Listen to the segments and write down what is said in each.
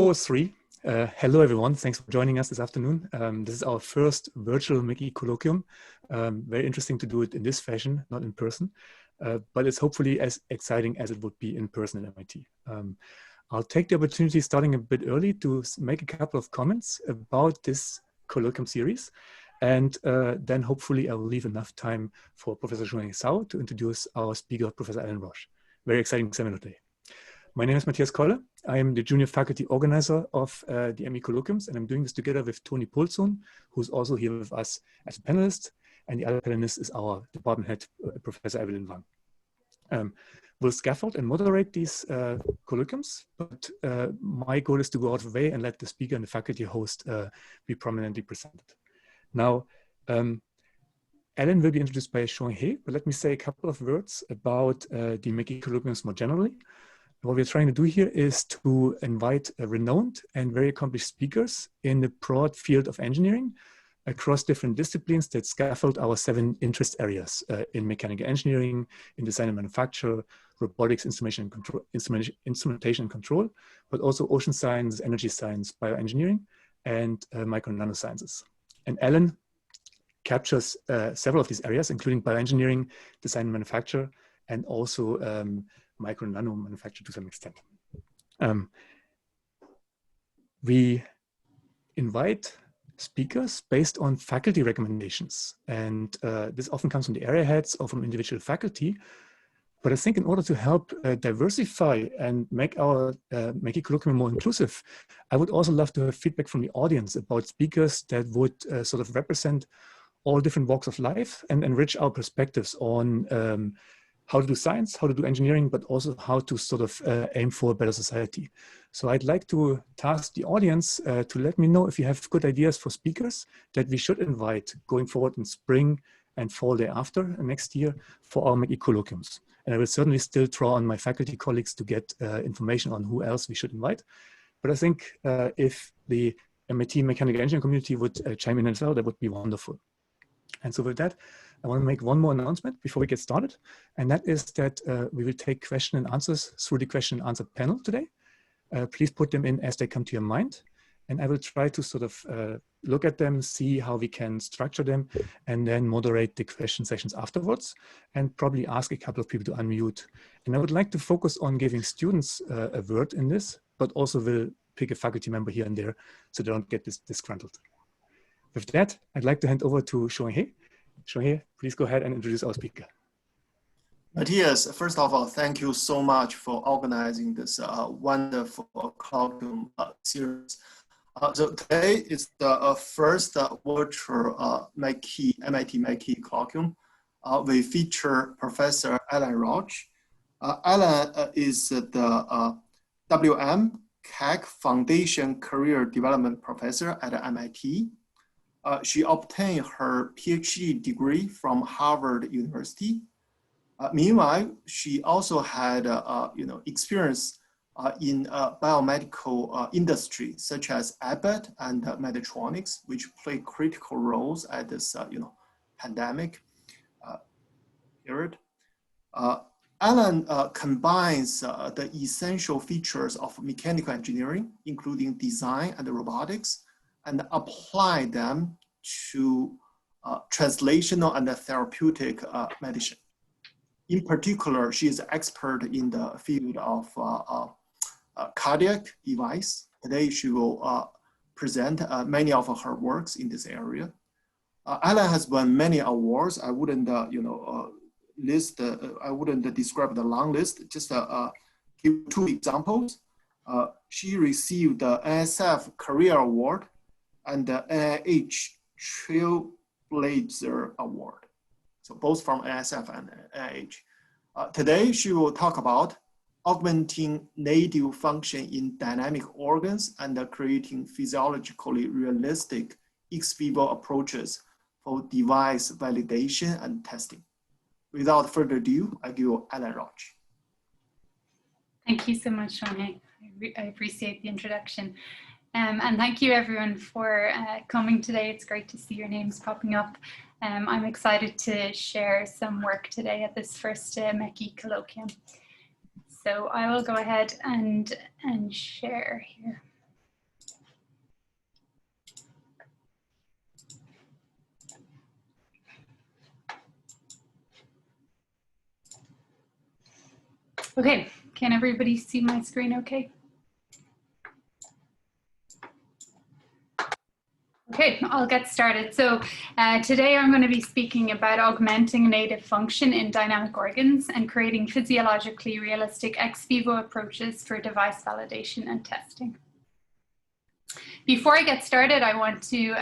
3. Hello everyone, thanks for joining us this afternoon. This is our first virtual MICI colloquium. Very interesting to do it in this fashion, not in person, but it's hopefully as exciting as it would be in person at MIT. I'll take the opportunity starting a bit early to make a couple of comments about this colloquium series. And then hopefully I will leave enough time for Professor Zhong Sao to introduce our speaker, Professor Alan Roche. Very exciting seminar day. My name is Matthias Kolle. I am the junior faculty organizer of the ME colloquiums, and I'm doing this together with Toni Poulsson, who's also here with us as a panelist, and the other panelist is our department head, Professor Evelyn Wang. We'll scaffold and moderate these colloquiums, but my goal is to go out of the way and let the speaker and the faculty host be prominently presented. Now, Alan will be introduced by Zhong He, but let me say a couple of words about the MICI colloquiums more generally. What we're trying to do here is to invite renowned and very accomplished speakers in the broad field of engineering across different disciplines that scaffold our 7 interest areas in mechanical engineering, in design and manufacture, robotics, instrumentation and control, but also ocean science, energy science, bioengineering, and micro and nanosciences. And Alan captures several of these areas, including bioengineering, design and manufacture, and also micro and nano manufacture to some extent. We invite speakers based on faculty recommendations. And this often comes from the area heads or from individual faculty. But I think in order to help diversify and make our MICI colloquium more inclusive, I would also love to have feedback from the audience about speakers that would sort of represent all different walks of life and enrich our perspectives on how to do science, how to do engineering, but also how to sort of aim for a better society. So I'd like to task the audience to let me know if you have good ideas for speakers that we should invite going forward in spring and fall thereafter next year for our MICI colloquiums. And I will certainly still draw on my faculty colleagues to get information on who else we should invite. But I think if the MIT mechanical engineering community would chime in as well, that would be wonderful. And so with that, I want to make one more announcement before we get started. And that is that we will take question and answers through the question and answer panel today. Please put them in as they come to your mind. And I will try to sort of look at them, see how we can structure them, and then moderate the question sessions afterwards, and probably ask a couple of people to unmute. And I would like to focus on giving students a word in this, but also will pick a faculty member here and there so they don't get disgruntled. With that, I'd like to hand over to Zhong He. Zhong He, please go ahead and introduce our speaker. Matthias, first of all, thank you so much for organizing this wonderful colloquium series. So today is the first virtual MIT MICI colloquium. We feature Professor Alan Roche. Alan is the WM Keck Foundation Career Development Professor at MIT. She obtained her PhD degree from Harvard University. Meanwhile, she also had experience in biomedical industry, such as Abbott and Medtronics, which play critical roles at this pandemic period. Alan combines the essential features of mechanical engineering, including design and robotics, and apply them to translational and therapeutic medicine. In particular, she is an expert in the field of cardiac device. Today, she will present many of her works in this area. Alan has won many awards. I wouldn't, I wouldn't describe the long list. Just give 2 examples. She received the NSF Career Award and the NIH Trailblazer Award. So both from NSF and NIH. Today, she will talk about augmenting native function in dynamic organs and creating physiologically realistic ex vivo approaches for device validation and testing. Without further ado, I give Alan Roche. Thank you so much, Zhong. I appreciate the introduction. And thank you everyone for coming today. It's great to see your names popping up. I'm excited to share some work today at this first MICI colloquium. So I will go ahead and share here. Okay, can everybody see my screen okay? Okay, I'll get started. So today I'm going to be speaking about augmenting native function in dynamic organs and creating physiologically realistic ex vivo approaches for device validation and testing. Before I get started, I want to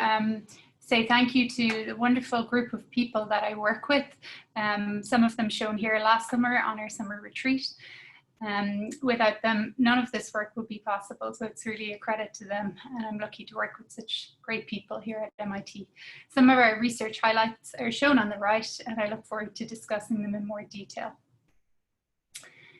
say thank you to the wonderful group of people that I work with, some of them shown here last summer on our summer retreat. Without them, none of this work would be possible, so it's really a credit to them, and I'm lucky to work with such great people here at MIT. Some of our research highlights are shown on the right, and I look forward to discussing them in more detail.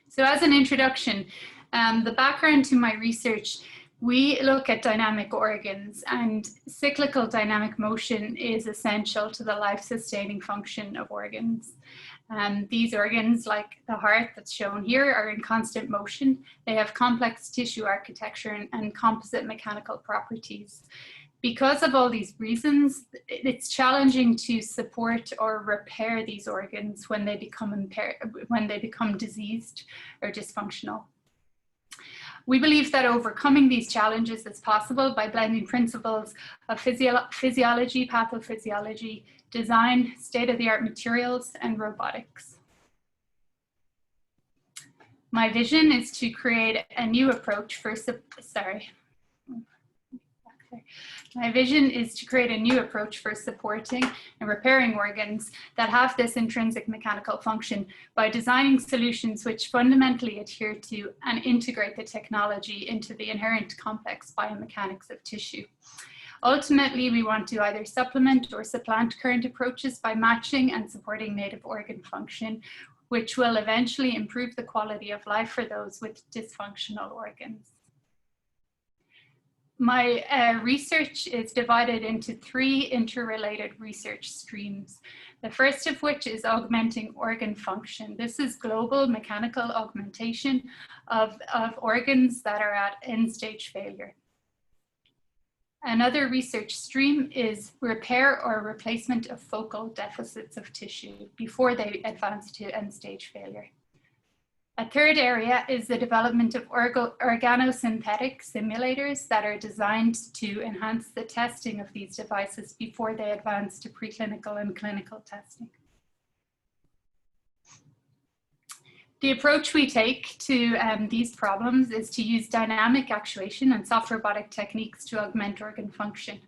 So as an introduction, the background to my research, we look at dynamic organs, and cyclical dynamic motion is essential to the life-sustaining function of organs. These organs, like the heart that's shown here, are in constant motion. They have complex tissue architecture and composite mechanical properties. Because of all these reasons, it's challenging to support or repair these organs when they become impaired, when they become diseased or dysfunctional. We believe that overcoming these challenges is possible by blending principles of physiology, pathophysiology, design, state-of-the-art materials, and robotics. My vision is to create a new approach for supporting and repairing organs that have this intrinsic mechanical function by designing solutions which fundamentally adhere to and integrate the technology into the inherent complex biomechanics of tissue. Ultimately, we want to either supplement or supplant current approaches by matching and supporting native organ function, which will eventually improve the quality of life for those with dysfunctional organs. My research is divided into 3 interrelated research streams. The first of which is augmenting organ function. This is global mechanical augmentation of organs that are at end-stage failure. Another research stream is repair or replacement of focal deficits of tissue before they advance to end-stage failure. A third area is the development of organosynthetic simulators that are designed to enhance the testing of these devices before they advance to preclinical and clinical testing. The approach we take to these problems is to use dynamic actuation and soft robotic techniques to augment organ function.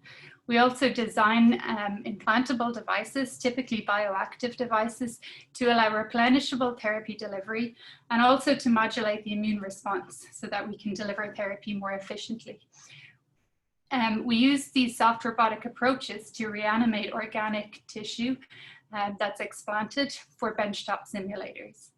We also design implantable devices, typically bioactive devices, to allow replenishable therapy delivery and also to modulate the immune response so that we can deliver therapy more efficiently. We use these soft robotic approaches to reanimate organic tissue that's explanted for benchtop simulators.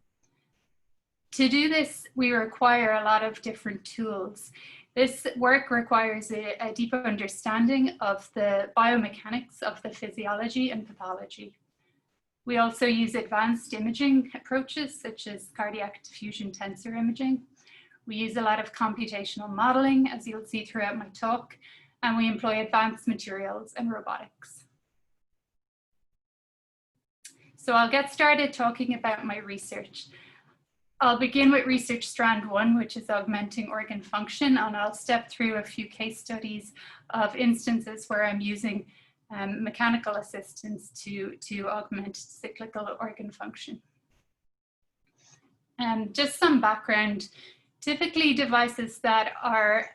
To do this, we require a lot of different tools. This work requires a deep understanding of the biomechanics of the physiology and pathology. We also use advanced imaging approaches such as cardiac diffusion tensor imaging. We use a lot of computational modeling, as you'll see throughout my talk, and we employ advanced materials and robotics. So I'll get started talking about my research. I'll begin with research strand 1, which is augmenting organ function, and I'll step through a few case studies of instances where I'm using mechanical assistance to augment cyclical organ function. Just some background. Typically, devices that are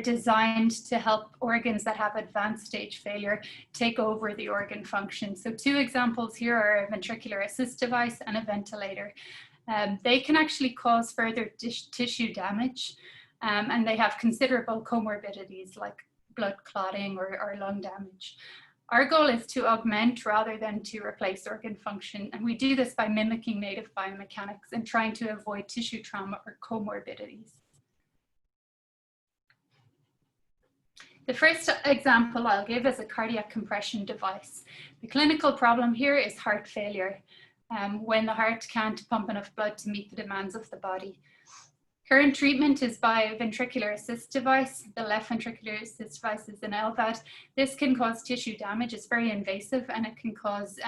designed to help organs that have advanced stage failure take over the organ function. So 2 examples here are a ventricular assist device and a ventilator. They can actually cause further tissue damage, and they have considerable comorbidities like blood clotting or lung damage. Our goal is to augment rather than to replace organ function, and we do this by mimicking native biomechanics and trying to avoid tissue trauma or comorbidities. The first example I'll give is a cardiac compression device. The clinical problem here is heart failure. When the heart can't pump enough blood to meet the demands of the body. Current treatment is by a ventricular assist device. The left ventricular assist device is an LVAD. This can cause tissue damage. It's very invasive and it can cause,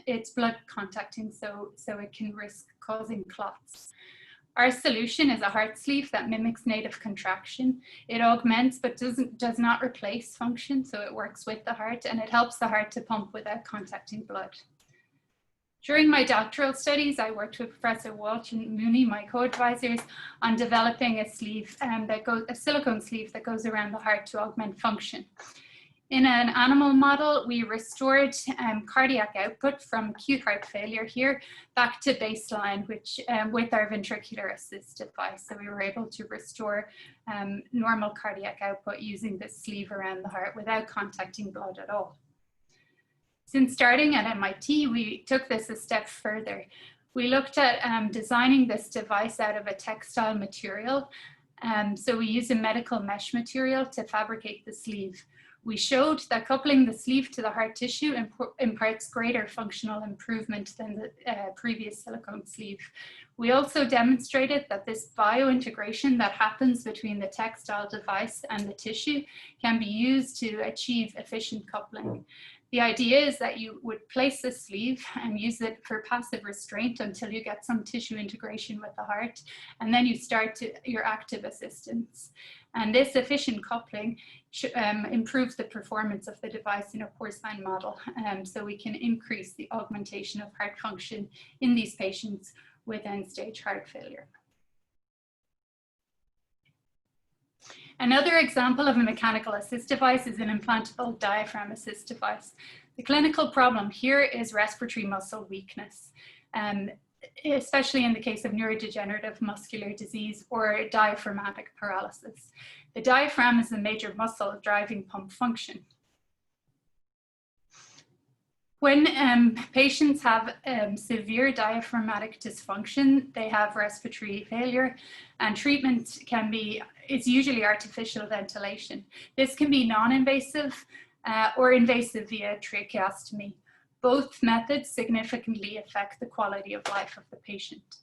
it's blood contacting, so it can risk causing clots. Our solution is a heart sleeve that mimics native contraction. It augments but does not replace function, so it works with the heart, and it helps the heart to pump without contacting blood. During my doctoral studies, I worked with Professor Walsh and Mooney, my co-advisors, on developing a sleeve a silicone sleeve that goes around the heart to augment function. In an animal model, we restored cardiac output from acute heart failure here back to baseline, which with our ventricular assist device. So we were able to restore normal cardiac output using this sleeve around the heart without contacting blood at all. Since starting at MIT, we took this a step further. We looked at designing this device out of a textile material. So we used a medical mesh material to fabricate the sleeve. We showed that coupling the sleeve to the heart tissue imparts greater functional improvement than the previous silicone sleeve. We also demonstrated that this biointegration that happens between the textile device and the tissue can be used to achieve efficient coupling. The idea is that you would place the sleeve and use it for passive restraint until you get some tissue integration with the heart, and then you start your active assistance. And this efficient coupling improves the performance of the device in a porcine model, so we can increase the augmentation of heart function in these patients with end-stage heart failure. Another example of a mechanical assist device is an implantable diaphragm assist device. The clinical problem here is respiratory muscle weakness, especially in the case of neurodegenerative muscular disease or diaphragmatic paralysis. The diaphragm is the major muscle driving pump function. When patients have severe diaphragmatic dysfunction, they have respiratory failure, and treatment is usually artificial ventilation. This can be non-invasive or invasive via tracheostomy. Both methods significantly affect the quality of life of the patient.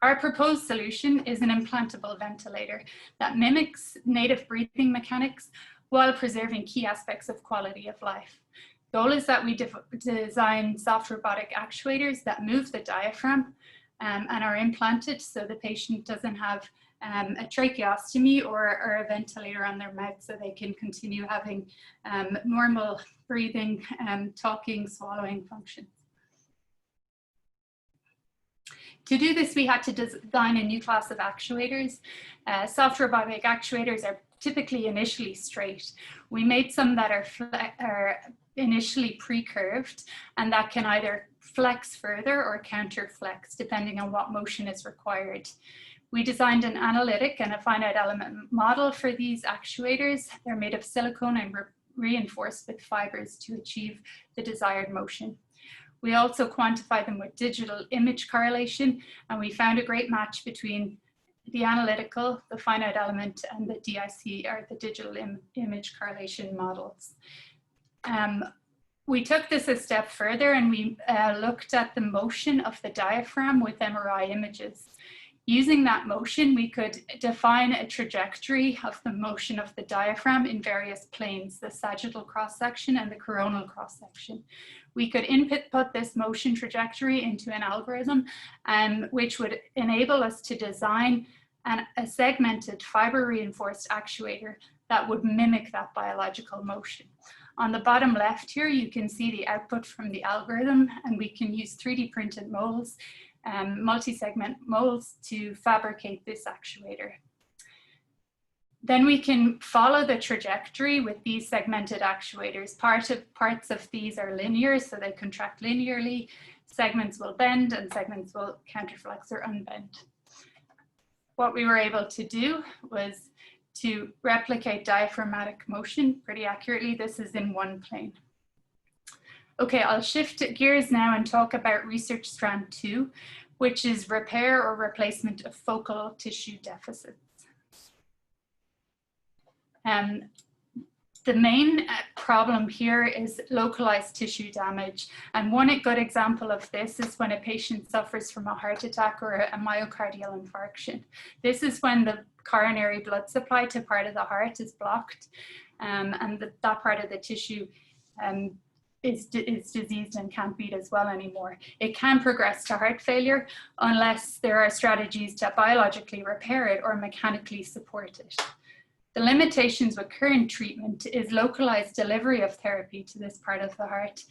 Our proposed solution is an implantable ventilator that mimics native breathing mechanics while preserving key aspects of quality of life. The goal is that we design soft robotic actuators that move the diaphragm and are implanted so the patient doesn't have a tracheostomy or a ventilator on their mouth, so they can continue having normal breathing, talking, swallowing functions. To do this, we had to design a new class of actuators. Soft robotic actuators are typically initially straight. We made some that are initially pre-curved and that can either flex further or counter-flex depending on what motion is required. We designed an analytic and a finite element model for these actuators. They're made of silicone and reinforced with fibers to achieve the desired motion. We also quantified them with digital image correlation, and we found a great match between the analytical, the finite element, and the DIC, or the digital image correlation models. We took this a step further and we looked at the motion of the diaphragm with MRI images. Using that motion, we could define a trajectory of the motion of the diaphragm in various planes, the sagittal cross-section and the coronal cross-section. We could input this motion trajectory into an algorithm, which would enable us to design a segmented fiber-reinforced actuator that would mimic that biological motion. On the bottom left here, you can see the output from the algorithm, and we can use 3D printed molds, multi-segment molds to fabricate this actuator. Then we can follow the trajectory with these segmented actuators. Parts of these are linear, so they contract linearly. Segments will bend and segments will counterflex or unbend. What we were able to do was to replicate diaphragmatic motion pretty accurately. This is in one plane. Okay, I'll shift gears now and talk about research strand 2, which is repair or replacement of focal tissue deficits. The main problem here is localized tissue damage. And one good example of this is when a patient suffers from a heart attack or a myocardial infarction. This is when the coronary blood supply to part of the heart is blocked, and that part of the tissue is diseased and can't beat as well anymore. It can progress to heart failure unless there are strategies to biologically repair it or mechanically support it. The limitations with current treatment is localized delivery of therapy to this part of the heart,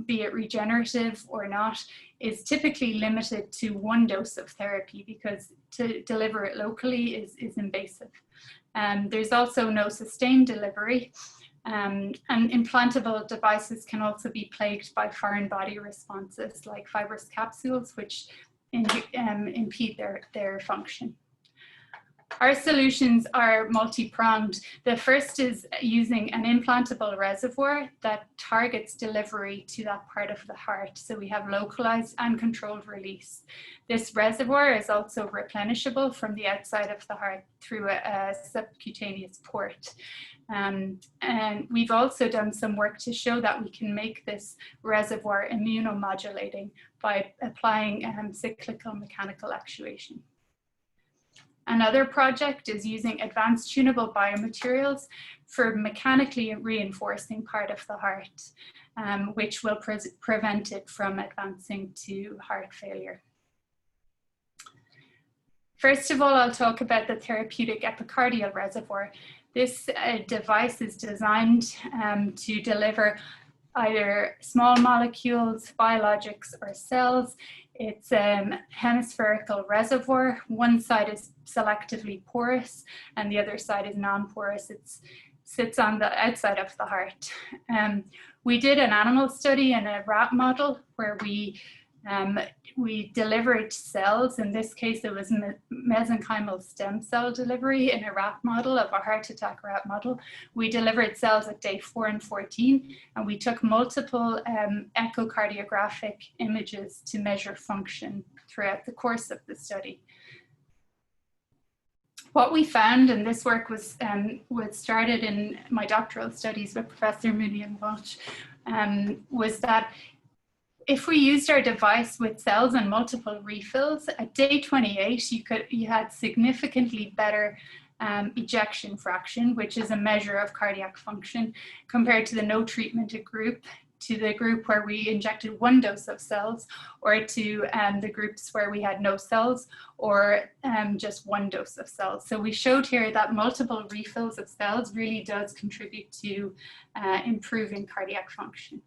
be it regenerative or not, is typically limited to one dose of therapy because to deliver it locally is invasive. There's also no sustained delivery, and implantable devices can also be plagued by foreign body responses like fibrous capsules, which impede their function. Our solutions are multi-pronged. The first is using an implantable reservoir that targets delivery to that part of the heart. So we have localized and controlled release. This reservoir is also replenishable from the outside of the heart through a subcutaneous port. And we've also done some work to show that we can make this reservoir immunomodulating by applying cyclical mechanical actuation. Another project is using advanced tunable biomaterials for mechanically reinforcing part of the heart, which will prevent it from advancing to heart failure. First of all, I'll talk about the therapeutic epicardial reservoir. This device is designed to deliver either small molecules, biologics, or cells. It's a hemispherical reservoir. One side is selectively porous and the other side is non-porous. It sits on the outside of the heart. We did an animal study in a rat model where we delivered cells. In this case, it was mesenchymal stem cell delivery in a rat model of a heart attack rat model. We delivered cells at day 4 and 14, and we took multiple echocardiographic images to measure function throughout the course of the study. What we found, and this work was started in my doctoral studies with Professor Mooney and Roche, was that if we used our device with cells and multiple refills, at day 28, you had significantly better ejection fraction, which is a measure of cardiac function, compared to the no treatment group, to the group where we injected one dose of cells, or to the groups where we had no cells, or just one dose of cells. So we showed here that multiple refills of cells really does contribute to improving cardiac function.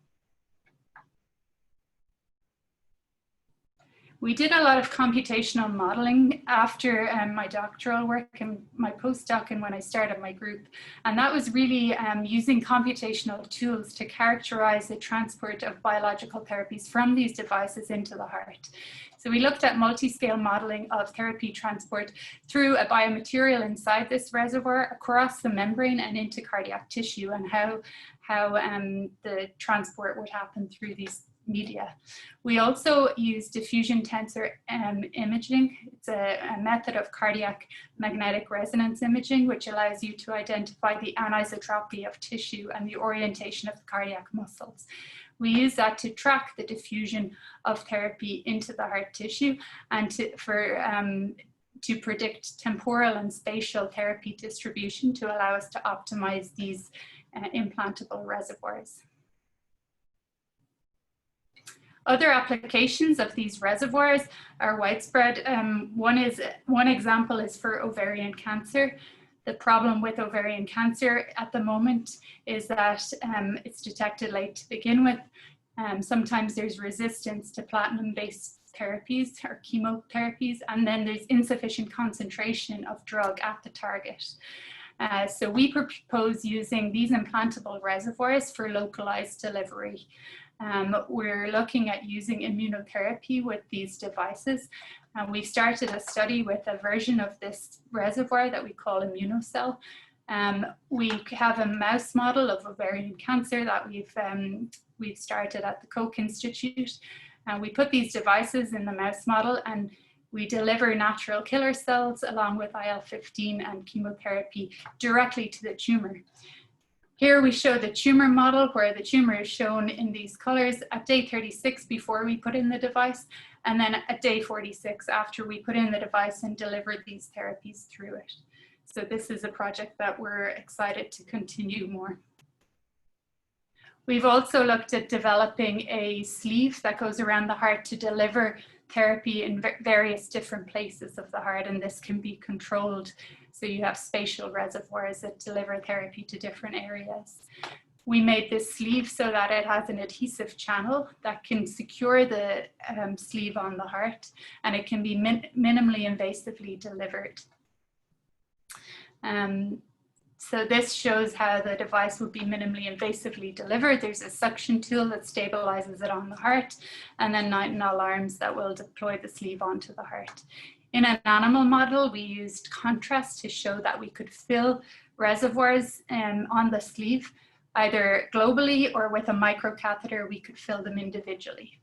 We did a lot of computational modeling after my doctoral work and my postdoc and when I started my group. And that was really using computational tools to characterize the transport of biological therapies from these devices into the heart. So we looked at multi-scale modeling of therapy transport through a biomaterial inside this reservoir across the membrane and into cardiac tissue, and how the transport would happen through these media. We also use diffusion tensor imaging. It's a method of cardiac magnetic resonance imaging, which allows you to identify the anisotropy of tissue and the orientation of the cardiac muscles. We use that to track the diffusion of therapy into the heart tissue and to predict temporal and spatial therapy distribution to allow us to optimize these implantable reservoirs. Other applications of these reservoirs are widespread. One example is for ovarian cancer. The problem with ovarian cancer at the moment is that it's detected late to begin with. Sometimes there's resistance to platinum-based therapies or chemotherapies, and then there's insufficient concentration of drug at the target. So we propose using these implantable reservoirs for localized delivery. We're looking at using immunotherapy with these devices. We've started a study with a version of this reservoir that we call Immunocell. We have a mouse model of ovarian cancer that we've started at the Koch Institute. We put these devices in the mouse model and we deliver natural killer cells along with IL-15 and chemotherapy directly to the tumor. Here we show the tumor model where the tumor is shown in these colors at day 36 before we put in the device, and then at day 46 after we put in the device and delivered these therapies through it. So this is a project that we're excited to continue more. We've also looked at developing a sleeve that goes around the heart to deliver therapy in various different places of the heart, and this can be controlled. So you have spatial reservoirs that deliver therapy to different areas. We made this sleeve so that it has an adhesive channel that can secure the sleeve on the heart, and it can be minimally invasively delivered. So this shows how the device would be minimally invasively delivered. There's a suction tool that stabilizes it on the heart, and then nitinol arms that will deploy the sleeve onto the heart. In an animal model, we used contrast to show that we could fill reservoirs on the sleeve, either globally or with a microcatheter, we could fill them individually.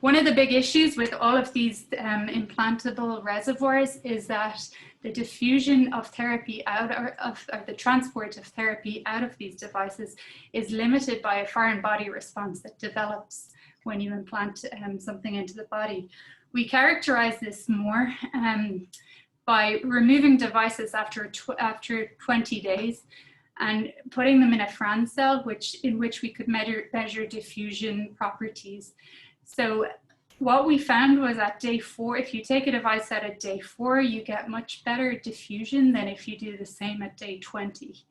One of the big issues with all of these implantable reservoirs is that the diffusion of therapy out of the transport of therapy out of these devices is limited by a foreign body response that develops when you implant something into the body. We characterize this more by removing devices after 20 days and putting them in a Fran cell, in which we could measure diffusion properties. So what we found was at day 4, if you take a device out at day 4, you get much better diffusion than if you do the same at day 20.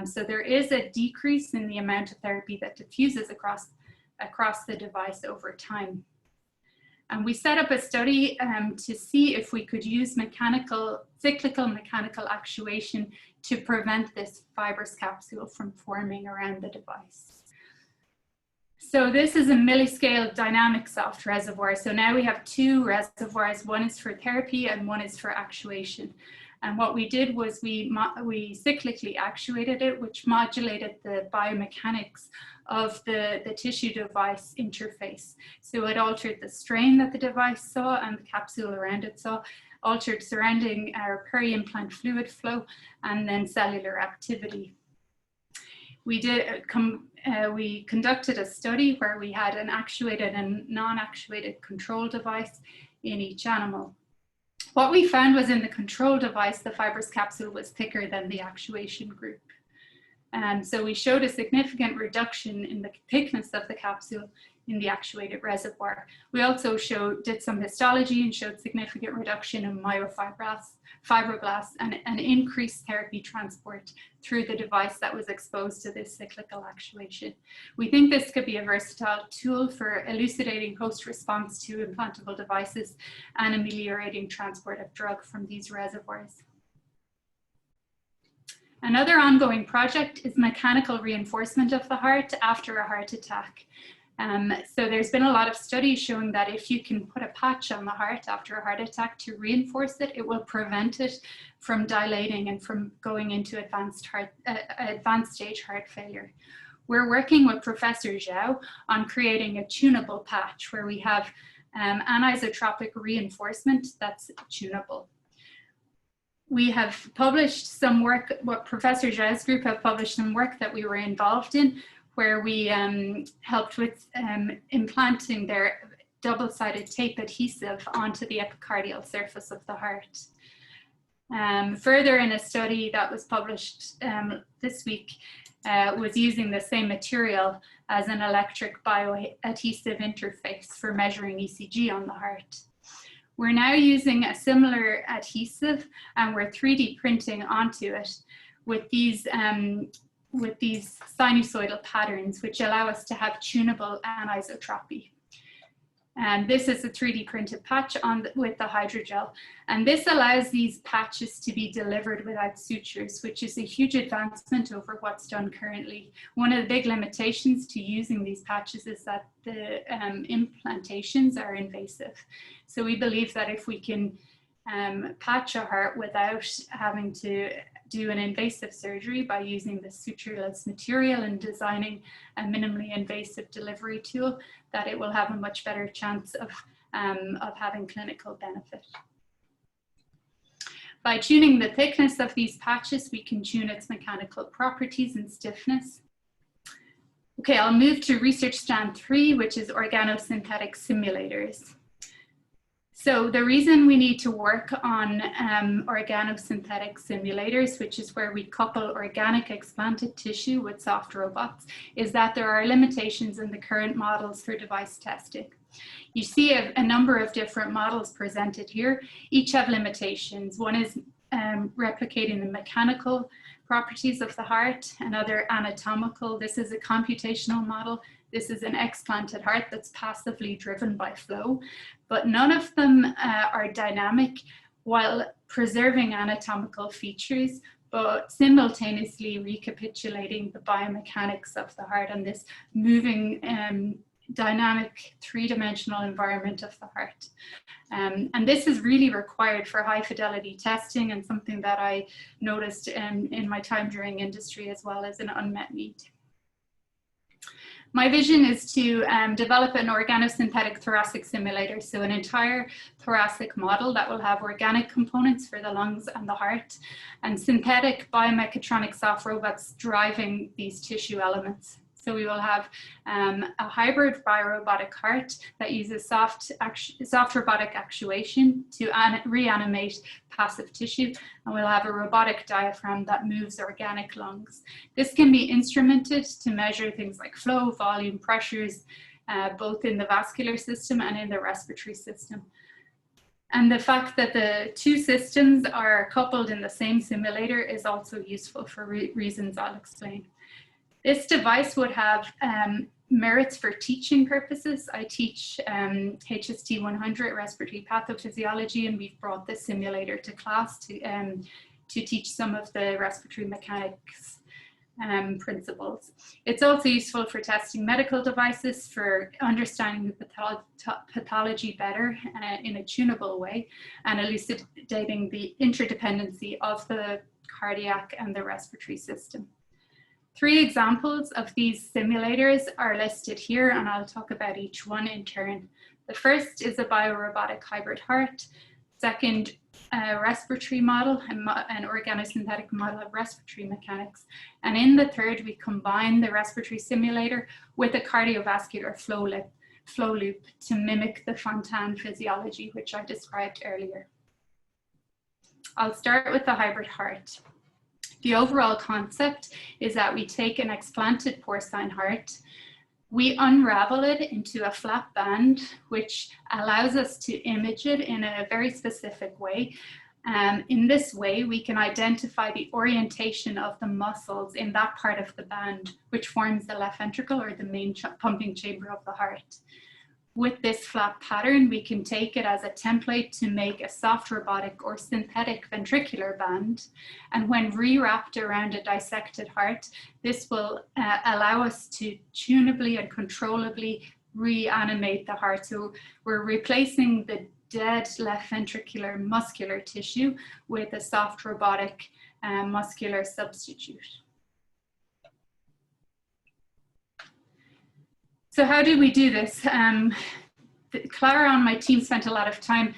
So there is a decrease in the amount of therapy that diffuses across the device over time. And we set up a study to see if we could use cyclical mechanical actuation to prevent this fibrous capsule from forming around the device. So this is a milliscale dynamic soft reservoir. So now we have 2 reservoirs. One is for therapy and one is for actuation. And what we did was we cyclically actuated it, which modulated the biomechanics of the tissue device interface. So it altered the strain that the device saw and the capsule around it saw, altered surrounding our peri-implant fluid flow, and then cellular activity. We conducted a study where we had an actuated and non-actuated control device in each animal. What we found was in the control device, the fibrous capsule was thicker than the actuation group. So we showed a significant reduction in the thickness of the capsule in the actuated reservoir. We also did some histology and showed significant reduction in myofibroblasts and increased therapy transport through the device that was exposed to this cyclical actuation. We think this could be a versatile tool for elucidating host response to implantable devices and ameliorating transport of drug from these reservoirs. Another ongoing project is mechanical reinforcement of the heart after a heart attack. So there's been a lot of studies showing that if you can put a patch on the heart after a heart attack to reinforce it, it will prevent it from dilating and from going into advanced stage heart failure. We're working with Professor Zhao on creating a tunable patch where we have anisotropic reinforcement that's tunable. We have published some work, what Professor Zhao's group have published some work that we were involved in, where we helped with implanting their double-sided tape adhesive onto the epicardial surface of the heart. Further, in a study that was published this week, was using the same material as an electric bioadhesive interface for measuring ECG on the heart. We're now using a similar adhesive and we're 3D printing onto it with these sinusoidal patterns, which allow us to have tunable anisotropy. And this is a 3D printed patch with the hydrogel. And this allows these patches to be delivered without sutures, which is a huge advancement over what's done currently. One of the big limitations to using these patches is that the implantations are invasive. So we believe that if we can patch a heart without having to do an invasive surgery by using the sutureless material and designing a minimally invasive delivery tool, that it will have a much better chance of having clinical benefit. By tuning the thickness of these patches, we can tune its mechanical properties and stiffness. Okay, I'll move to research stand 3, which is organosynthetic simulators. So the reason we need to work on organosynthetic simulators, which is where we couple organic explanted tissue with soft robots, is that there are limitations in the current models for device testing. You see a number of different models presented here. Each have limitations. One is replicating the mechanical properties of the heart, another anatomical. This is a computational model. This is an explanted heart that's passively driven by flow, but none of them are dynamic while preserving anatomical features, but simultaneously recapitulating the biomechanics of the heart and this moving dynamic three-dimensional environment of the heart. And this is really required for high fidelity testing and something that I noticed in my time during industry as well as an unmet need. My vision is to develop an organosynthetic thoracic simulator, so an entire thoracic model that will have organic components for the lungs and the heart, and synthetic biomechatronic soft robots driving these tissue elements. So we will have a hybrid biorobotic heart that uses soft robotic actuation to reanimate passive tissue, and we'll have a robotic diaphragm that moves organic lungs. This can be instrumented to measure things like flow, volume, pressures, both in the vascular system and in the respiratory system. And the fact that the two systems are coupled in the same simulator is also useful for reasons I'll explain. This device would have merits for teaching purposes. I teach HST 100 respiratory pathophysiology, and we've brought this simulator to class to teach some of the respiratory mechanics principles. It's also useful for testing medical devices, for understanding the pathology better in a tunable way, and elucidating the interdependency of the cardiac and the respiratory system. 3 examples of these simulators are listed here, and I'll talk about each one in turn. The first is a biorobotic hybrid heart. Second, a respiratory model, an organosynthetic model of respiratory mechanics. And in the third, we combine the respiratory simulator with a cardiovascular flow loop to mimic the Fontan physiology, which I described earlier. I'll start with the hybrid heart. The overall concept is that we take an explanted porcine heart, we unravel it into a flat band, which allows us to image it in a very specific way. In this way, we can identify the orientation of the muscles in that part of the band, which forms the left ventricle or the main pumping chamber of the heart. With this flat pattern, we can take it as a template to make a soft robotic or synthetic ventricular band. And when rewrapped around a dissected heart, this will allow us to tunably and controllably reanimate the heart. So we're replacing the dead left ventricular muscular tissue with a soft robotic muscular substitute. So how do we do this? Clara on my team spent a lot of time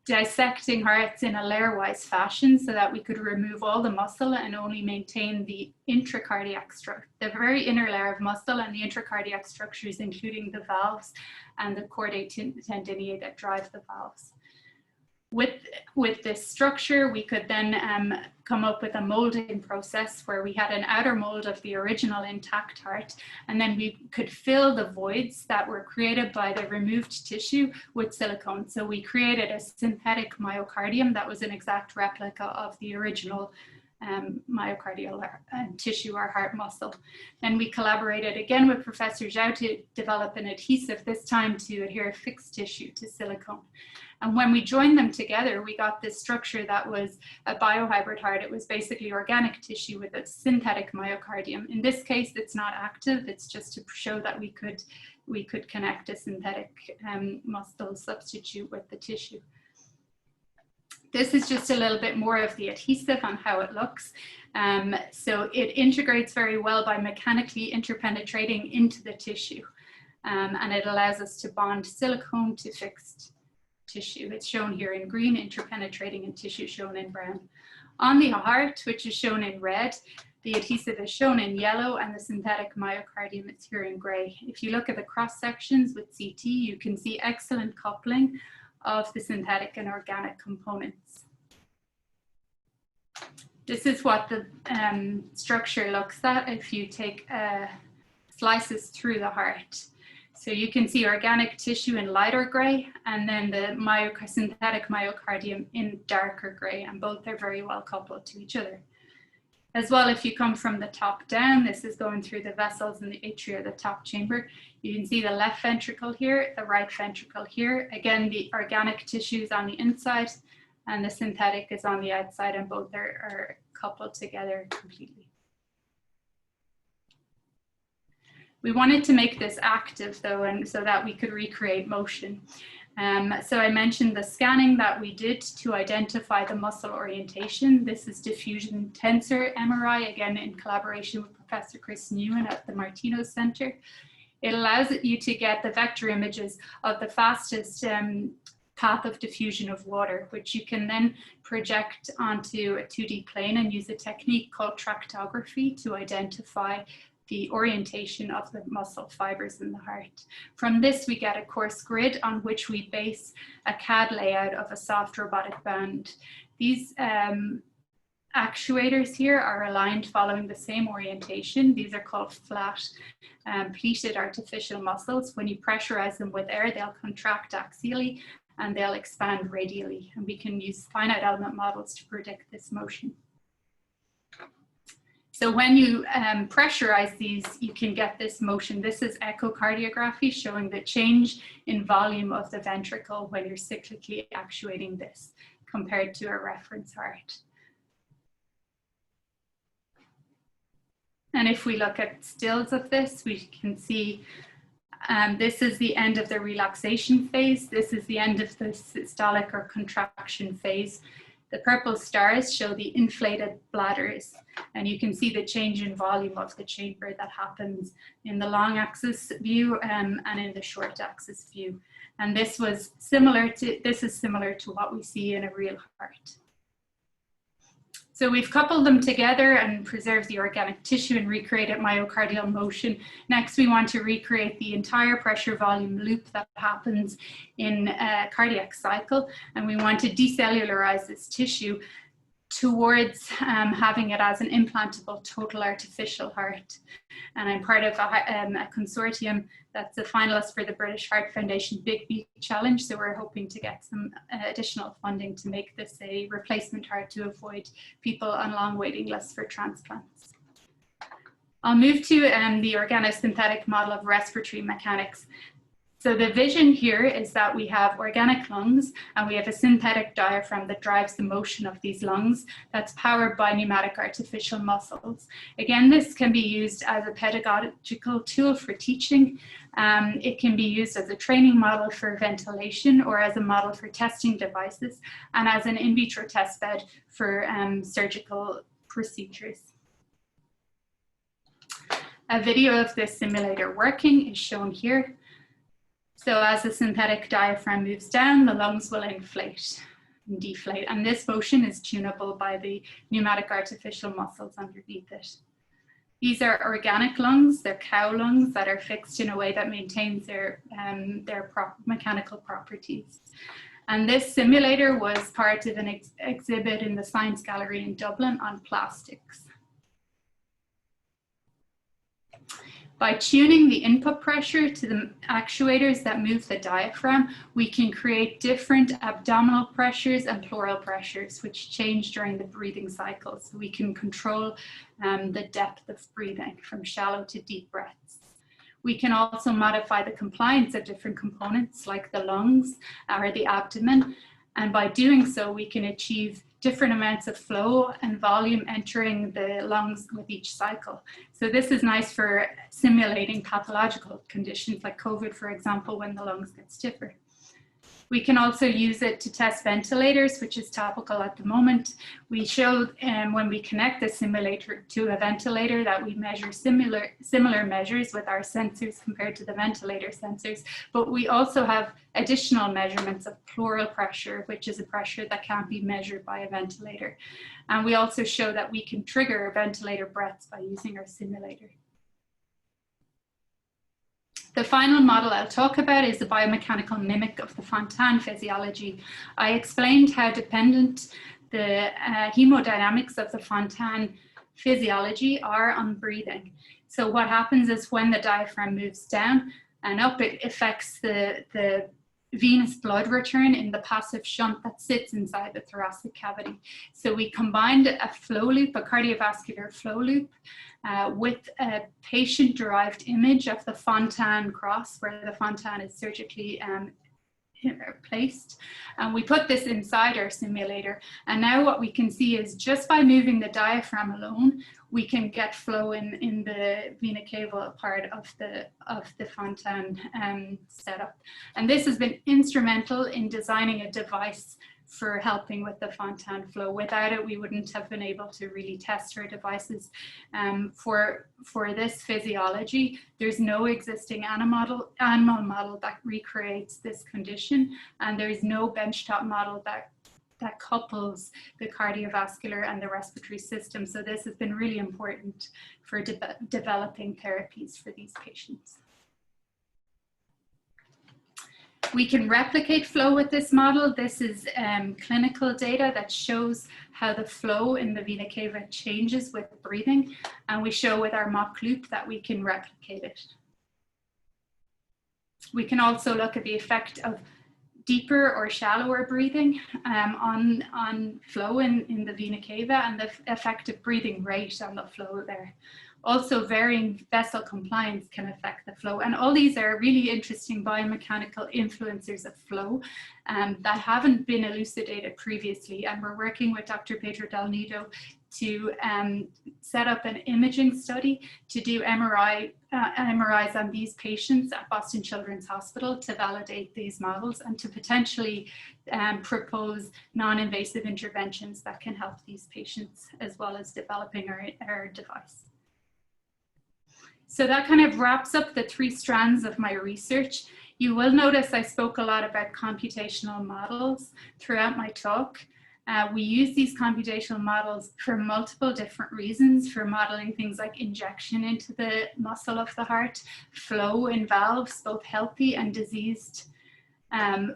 dissecting hearts in a layer-wise fashion so that we could remove all the muscle and only maintain the intracardiac structure, the very inner layer of muscle and the intracardiac structures, including the valves and the chordae tendineae that drive the valves. With this structure, we could then come up with a molding process where we had an outer mold of the original intact heart, and then we could fill the voids that were created by the removed tissue with silicone. So we created a synthetic myocardium that was an exact replica of the original myocardial tissue or heart muscle. Then we collaborated again with Professor Zhao to develop an adhesive, this time to adhere fixed tissue to silicone. And when we joined them together, we got this structure that was a biohybrid heart. It was basically organic tissue with a synthetic myocardium. In this case, it's not active. It's just to show that we could connect a synthetic muscle substitute with the tissue. This is just a little bit more of the adhesive on how it looks. So it integrates very well by mechanically interpenetrating into the tissue. And it allows us to bond silicone to fixed tissue. It's shown here in green, interpenetrating, and tissue shown in brown. On the heart, which is shown in red, the adhesive is shown in yellow and the synthetic myocardium is here in gray. If you look at the cross sections with CT, you can see excellent coupling of the synthetic and organic components. This is what the structure looks at if you take slices through the heart. So you can see organic tissue in lighter gray, and then the synthetic myocardium in darker gray, and both are very well coupled to each other. As well, if you come from the top down, this is going through the vessels in the atria, the top chamber. You can see the left ventricle here, the right ventricle here. Again, the organic tissue is on the inside and the synthetic is on the outside, and both are coupled together completely. We wanted to make this active though, and so that we could recreate motion. So I mentioned the scanning that we did to identify the muscle orientation. This is diffusion tensor MRI, again in collaboration with Professor Chris Newman at the Martino Center. It allows you to get the vector images of the fastest path of diffusion of water, which you can then project onto a 2D plane and use a technique called tractography to identify the orientation of the muscle fibers in the heart. From this, we get a coarse grid on which we base a CAD layout of a soft robotic band. These actuators here are aligned following the same orientation. These are called flat pleated artificial muscles. When you pressurize them with air, they'll contract axially and they'll expand radially. And we can use finite element models to predict this motion. So when you pressurize these, you can get this motion. This is echocardiography showing the change in volume of the ventricle when you're cyclically actuating this compared to a reference heart. And if we look at stills of this, we can see this is the end of the relaxation phase. This is the end of the systolic or contraction phase. The purple stars show the inflated bladders, and you can see the change in volume of the chamber that happens in the long axis view and in the short axis view. And this is similar to what we see in a real heart. So we've coupled them together and preserved the organic tissue and recreated myocardial motion. Next, we want to recreate the entire pressure volume loop that happens in a cardiac cycle. And we want to decellularize this tissue towards having it as an implantable total artificial heart. And I'm part of a consortium that's a finalist for the British Heart Foundation Big Beat Challenge. So we're hoping to get some additional funding to make this a replacement heart to avoid people on long waiting lists for transplants. I'll move to the organosynthetic model of respiratory mechanics. So the vision here is that we have organic lungs and we have a synthetic diaphragm that drives the motion of these lungs that's powered by pneumatic artificial muscles. Again, this can be used as a pedagogical tool for teaching. It can be used as a training model for ventilation or as a model for testing devices and as an in vitro test bed for surgical procedures. A video of this simulator working is shown here. So as the synthetic diaphragm moves down, the lungs will inflate and deflate. And this motion is tunable by the pneumatic artificial muscles underneath it. These are organic lungs, they're cow lungs that are fixed in a way that maintains their mechanical properties. And this simulator was part of an exhibit in the Science Gallery in Dublin on plastics. By tuning the input pressure to the actuators that move the diaphragm, we can create different abdominal pressures and pleural pressures, which change during the breathing cycle. So we can control the depth of breathing from shallow to deep breaths. We can also modify the compliance of different components like the lungs or the abdomen. And by doing so, we can achieve different amounts of flow and volume entering the lungs with each cycle. So this is nice for simulating pathological conditions like COVID, for example, when the lungs get stiffer. We can also use it to test ventilators, which is topical at the moment. We showed when we connect the simulator to a ventilator that we measure similar measures with our sensors compared to the ventilator sensors, but we also have additional measurements of pleural pressure, which is a pressure that can't be measured by a ventilator. And we also show that we can trigger ventilator breaths by using our simulator. The final model I'll talk about is the biomechanical mimic of the Fontan physiology. I explained how dependent the hemodynamics of the Fontan physiology are on breathing. So what happens is when the diaphragm moves down and up, it affects the venous blood return in the passive shunt that sits inside the thoracic cavity. So we combined a flow loop, a cardiovascular flow loop, with a patient-derived image of the Fontan cross, where the Fontan is surgically placed. And we put this inside our simulator. And now what we can see is just by moving the diaphragm alone, we can get flow in the vena cava part of the Fontan setup. And this has been instrumental in designing a device for helping with the Fontan flow. Without it, we wouldn't have been able to really test our devices. For this physiology, there's no existing animal model that recreates this condition, and there's no benchtop model that couples the cardiovascular and the respiratory system. So this has been really important for developing therapies for these patients. We can replicate flow with this model. This is clinical data that shows how the flow in the vena cava changes with breathing. And we show with our mock loop that we can replicate it. We can also look at the effect of deeper or shallower breathing on flow in the vena cava, and the effective breathing rate on the flow there. Also, varying vessel compliance can affect the flow. And all these are really interesting biomechanical influencers of flow that haven't been elucidated previously. And we're working with Dr. Pedro Del Nido to set up an imaging study to do MRIs on these patients at Boston Children's Hospital to validate these models and to potentially propose non-invasive interventions that can help these patients, as well as developing our device. So that kind of wraps up the 3 strands of my research. You will notice I spoke a lot about computational models throughout my talk. We use these computational models for multiple different reasons, for modeling things like injection into the muscle of the heart, flow in valves, both healthy and diseased,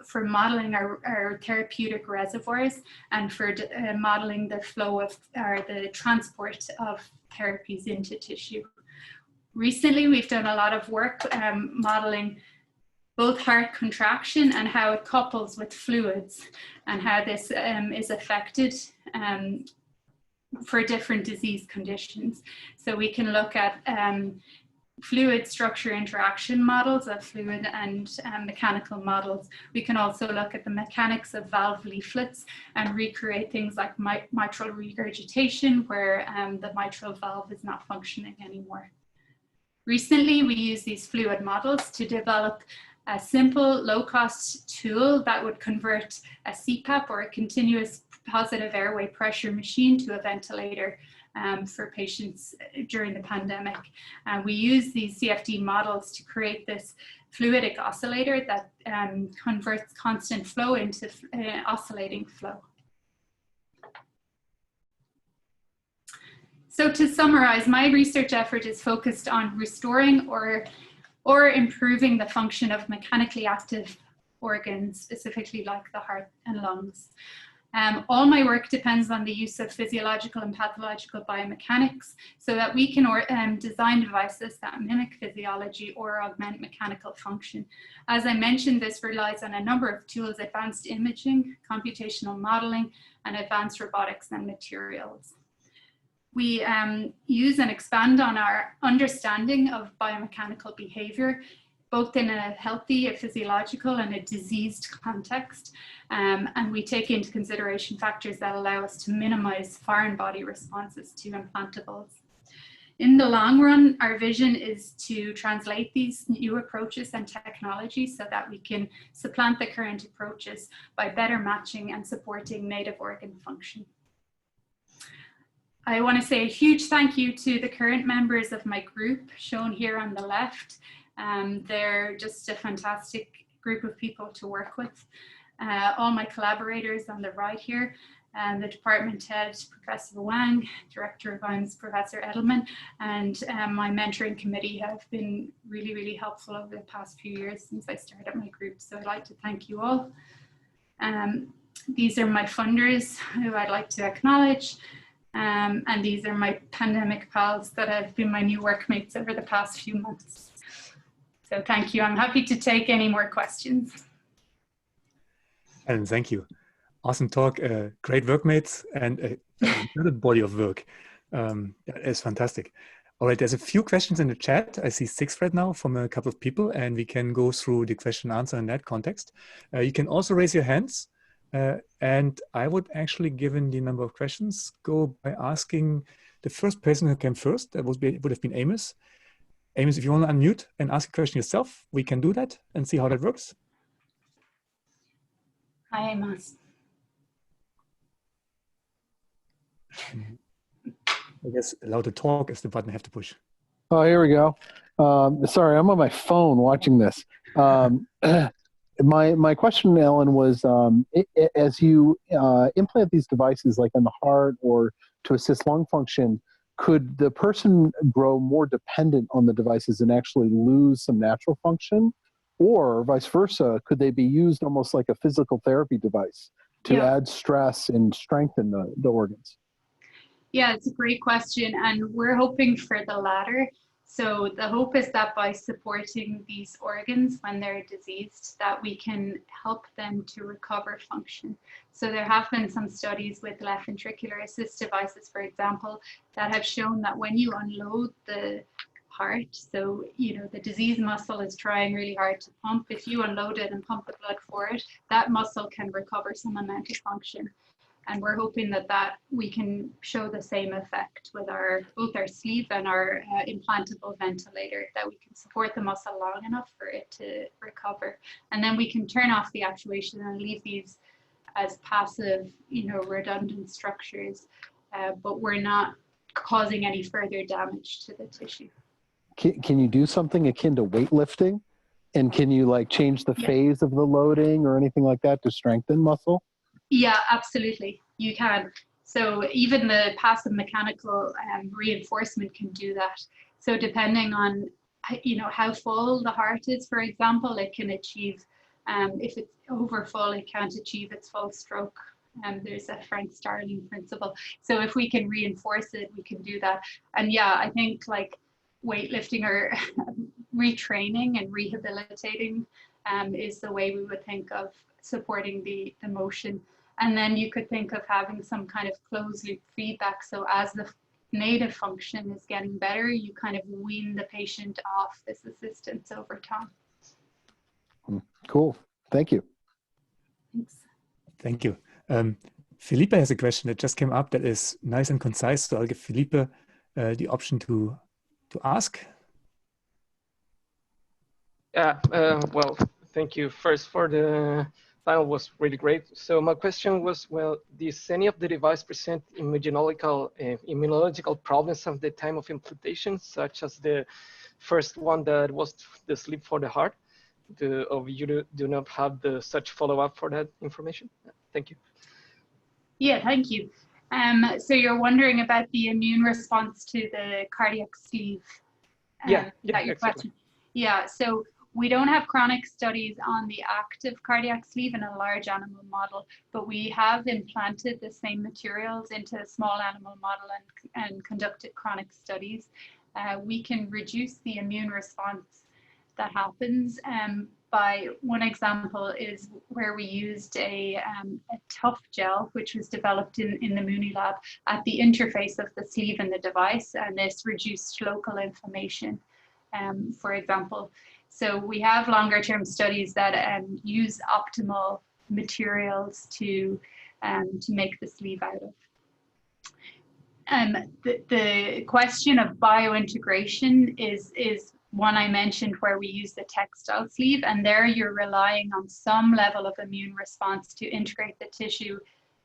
for modeling our therapeutic reservoirs, and for modeling the flow of, or the transport of therapies into tissue. Recently, we've done a lot of work modeling both heart contraction and how it couples with fluids, and how this is affected for different disease conditions. So we can look at fluid structure interaction models of fluid and mechanical models. We can also look at the mechanics of valve leaflets and recreate things like mitral regurgitation, where the mitral valve is not functioning anymore. Recently, we use these fluid models to develop a simple, low-cost tool that would convert a CPAP, or a continuous positive airway pressure machine, to a ventilator for patients during the pandemic. We use these CFD models to create this fluidic oscillator that converts constant flow into oscillating flow. So to summarize, my research effort is focused on restoring or improving the function of mechanically active organs, specifically like the heart and lungs. All my work depends on the use of physiological and pathological biomechanics, so that we can design devices that mimic physiology or augment mechanical function. As I mentioned, this relies on a number of tools: advanced imaging, computational modeling, and advanced robotics and materials. We use and expand on our understanding of biomechanical behavior, both in a healthy, a physiological, and a diseased context. And we take into consideration factors that allow us to minimize foreign body responses to implantables. In the long run, our vision is to translate these new approaches and technologies so that we can supplant the current approaches by better matching and supporting native organ function. I want to say a huge thank you to the current members of my group, shown here on the left. They're just a fantastic group of people to work with. All my collaborators on the right here, the department head, Professor Wang, Director of IMS, Professor Edelman, and my mentoring committee have been really, really helpful over the past few years since I started my group. So I'd like to thank you all. These are my funders who I'd like to acknowledge. And these are my pandemic pals that have been my new workmates over the past few months. So thank you. I'm happy to take any more questions. And thank you. Awesome talk, great workmates, and a good body of work. It's fantastic. All right, there's a few questions in the chat. I see 6 right now from a couple of people, and we can go through the question and answer in that context. You can also raise your hands, and I would actually, given the number of questions, go by asking the first person who came first. That would have been Amos. Amos, if you want to unmute and ask a question yourself, we can do that and see how that works. Hi, Amos. I guess allow to talk is the button I have to push. Oh, here we go. Sorry, I'm on my phone watching this. My question, Ellen, was as you implant these devices like on the heart or to assist lung function, could the person grow more dependent on the devices and actually lose some natural function? Or vice versa, could they be used almost like a physical therapy device to add stress and strengthen the organs? Yeah, it's a great question, and we're hoping for the latter. So the hope is that by supporting these organs when they're diseased, that we can help them to recover function. So there have been some studies with left ventricular assist devices, for example, that have shown that when you unload the heart, so the diseased muscle is trying really hard to pump. If you unload it and pump the blood for it, that muscle can recover some amount of function. And we're hoping that we can show the same effect with both our sleeve and our implantable ventilator, that we can support the muscle long enough for it to recover. And then we can turn off the actuation and leave these as passive, redundant structures, but we're not causing any further damage to the tissue. Can you do something akin to weightlifting? And can you change the phase of the loading or anything like that to strengthen muscle? Yeah, absolutely, you can. So even the passive mechanical reinforcement can do that. So depending on, how full the heart is, for example, it can achieve, if it's over full, it can't achieve its full stroke. There's a Frank Starling principle. So if we can reinforce it, we can do that. And yeah, I think weightlifting or retraining and rehabilitating is the way we would think of supporting the motion. And then you could think of having some kind of closed loop feedback. So as the native function is getting better, you kind of wean the patient off this assistance over time. Cool. Thank you. Thanks. Thank you. Felipe has a question that just came up that is nice and concise. So I'll give Felipe the option to ask. Yeah, well, thank you first for the panel, was really great. So my question was, well, does any of the device present immunological problems at the time of implantation, such as the first one that was the sleeve for the heart? Or you do not have such follow-up for that information? Thank you. Yeah, thank you. So you're wondering about the immune response to the cardiac sleeve? Yeah, that your exactly. question? Yeah, so we don't have chronic studies on the active cardiac sleeve in a large animal model, but we have implanted the same materials into a small animal model and conducted chronic studies. We can reduce the immune response that happens by, one example is where we used a tough gel, which was developed in the Mooney lab at the interface of the sleeve and the device, and this reduced local inflammation, for example. So we have longer term studies that use optimal materials to make the sleeve out of. The question of biointegration is one I mentioned, where we use the textile sleeve, and there you're relying on some level of immune response to integrate the tissue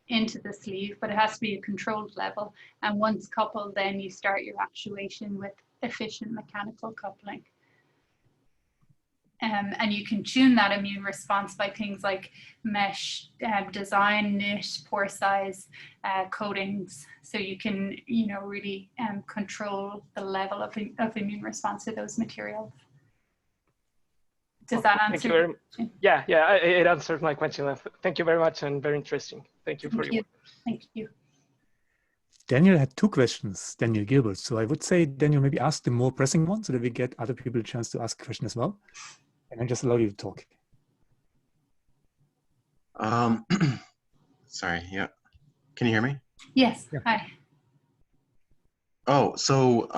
into the sleeve, but it has to be a controlled level. And once coupled, then you start your actuation with efficient mechanical coupling. And you can tune that immune response by things like mesh design, knit, pore size, coatings. So you can, really control the level of immune response to those materials. Does that answer? Thank you very, yeah, it answered my question. Thank you very much, and very interesting. Thank you for your work. Thank you. Daniel had two questions, Daniel Gilbert. So I would say, Daniel, maybe ask the more pressing one so that we get other people a chance to ask a question as well. And I just allow you to talk. Sorry, yeah. Can you hear me? Yes, yeah. Hi. Oh, so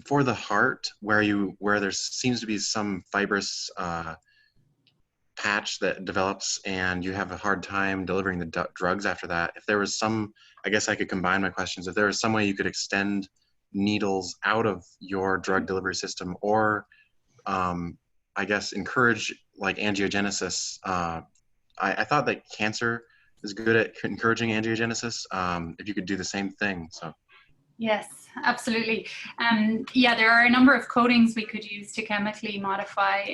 for the heart, where there seems to be some fibrous patch that develops and you have a hard time delivering the drugs after that, if there was some, I guess I could combine my questions, if there was some way you could extend needles out of your drug delivery system, or I guess encourage like angiogenesis. I thought that cancer is good at encouraging angiogenesis. If you could do the same thing, so. Yes, absolutely. Yeah, there are a number of coatings we could use to chemically modify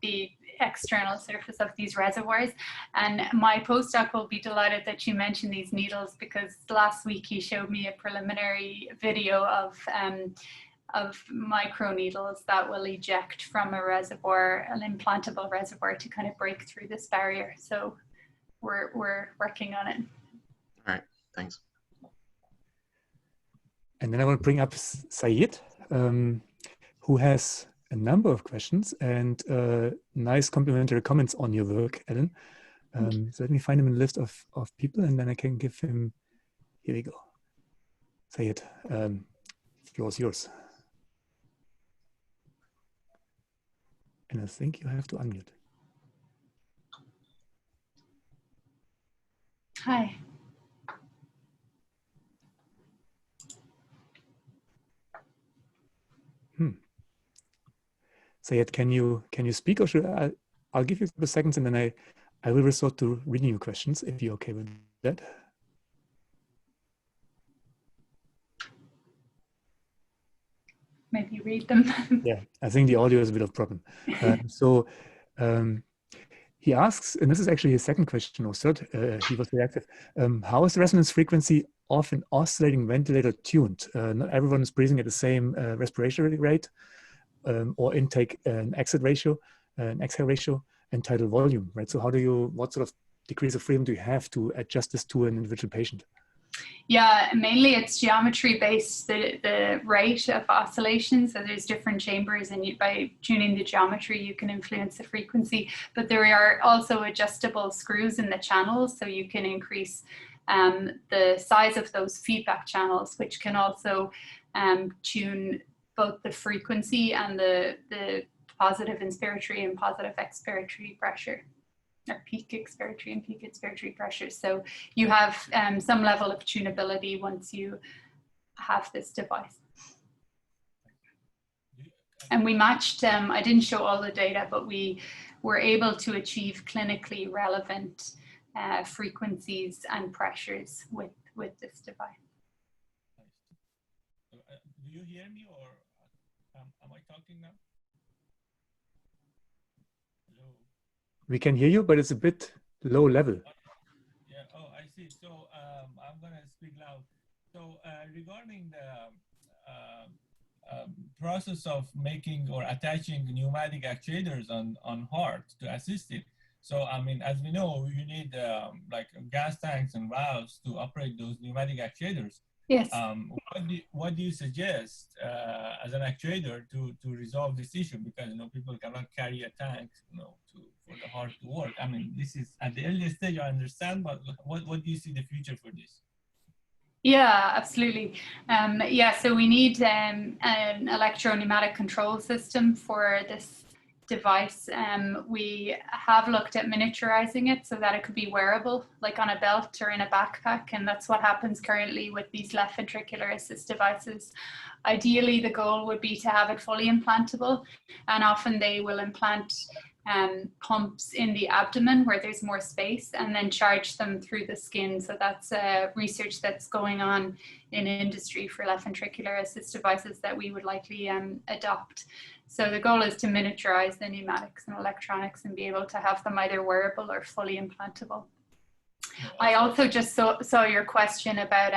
the external surface of these reservoirs. And my postdoc will be delighted that you mentioned these needles, because last week he showed me a preliminary video of micro needles that will eject from a reservoir, an implantable reservoir, to kind of break through this barrier. So we're working on it. All right, thanks. And then I want to bring up Sayed, who has a number of questions and nice complimentary comments on your work, Ellen. So let me find him in a list of people, and then I can give him, here we go. Sayed, the floor is yours. And I think you have to unmute. Hi. Sayed, can you speak, or should I'll give you a couple of seconds and then I will resort to reading your questions if you're okay with that. Maybe read them. Yeah, I think the audio is a bit of a problem. He asks, and this is actually his second question or third, he was very active. How is the resonance frequency of an oscillating ventilator tuned? Not everyone is breathing at the same respiratory rate or intake and exit ratio, an exhale ratio, and tidal volume, right? So what sort of degrees of freedom do you have to adjust this to an individual patient? Yeah, mainly it's geometry based, the rate of oscillation. So there's different chambers, and by tuning the geometry, you can influence the frequency. But there are also adjustable screws in the channels, so you can increase the size of those feedback channels, which can also tune both the frequency and the positive inspiratory and positive expiratory pressure, or peak expiratory and peak expiratory pressure. So you have some level of tunability once you have this device. And we matched, I didn't show all the data, but we were able to achieve clinically relevant frequencies and pressures with this device. Do you hear me, or am I talking now? Hello? We can hear you, but it's a bit low level. Yeah, oh, I see. So I'm going to speak loud. So regarding the process of making or attaching pneumatic actuators on heart to assist it. So, I mean, as we know, you need like gas tanks and valves to operate those pneumatic actuators. Yes. What do you suggest as an actuator to resolve this issue? Because, you know, people cannot carry a tank, you know, for the heart to work. I mean, this is at the earliest stage, I understand, but what do you see the future for this? Yeah, absolutely. Yeah, so we need an electro-pneumatic control system for this device. We have looked at miniaturizing it so that it could be wearable, like on a belt or in a backpack, and that's what happens currently with these left ventricular assist devices. Ideally, the goal would be to have it fully implantable, and often they will implant pumps in the abdomen where there's more space, and then charge them through the skin. So that's research that's going on in industry for left ventricular assist devices that we would likely adopt. So the goal is to miniaturize the pneumatics and electronics and be able to have them either wearable or fully implantable. I also just saw your question about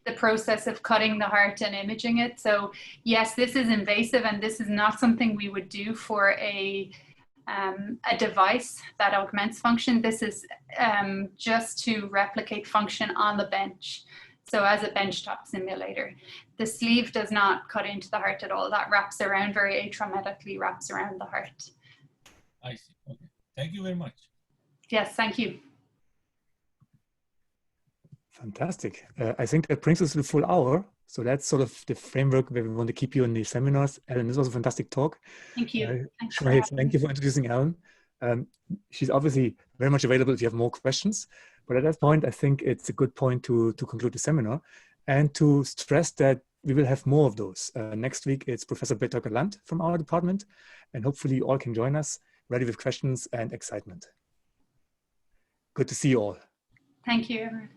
the process of cutting the heart and imaging it. So yes, this is invasive, and this is not something we would do for a device that augments function. This is just to replicate function on the bench. So as a benchtop simulator, the sleeve does not cut into the heart at all. That wraps around, very atraumatically wraps around the heart. I see. Okay. Thank you very much. Yes, thank you. Fantastic. I think that brings us to the full hour. So that's sort of the framework where we want to keep you in the seminars. Ellen, this was a fantastic talk. Thank you. Thank you for introducing Ellen. She's obviously very much available if you have more questions. But at that point, I think it's a good point to conclude the seminar and to stress that we will have more of those. Next week, it's Professor Peter Galant from our department, and hopefully you all can join us, ready with questions and excitement. Good to see you all. Thank you.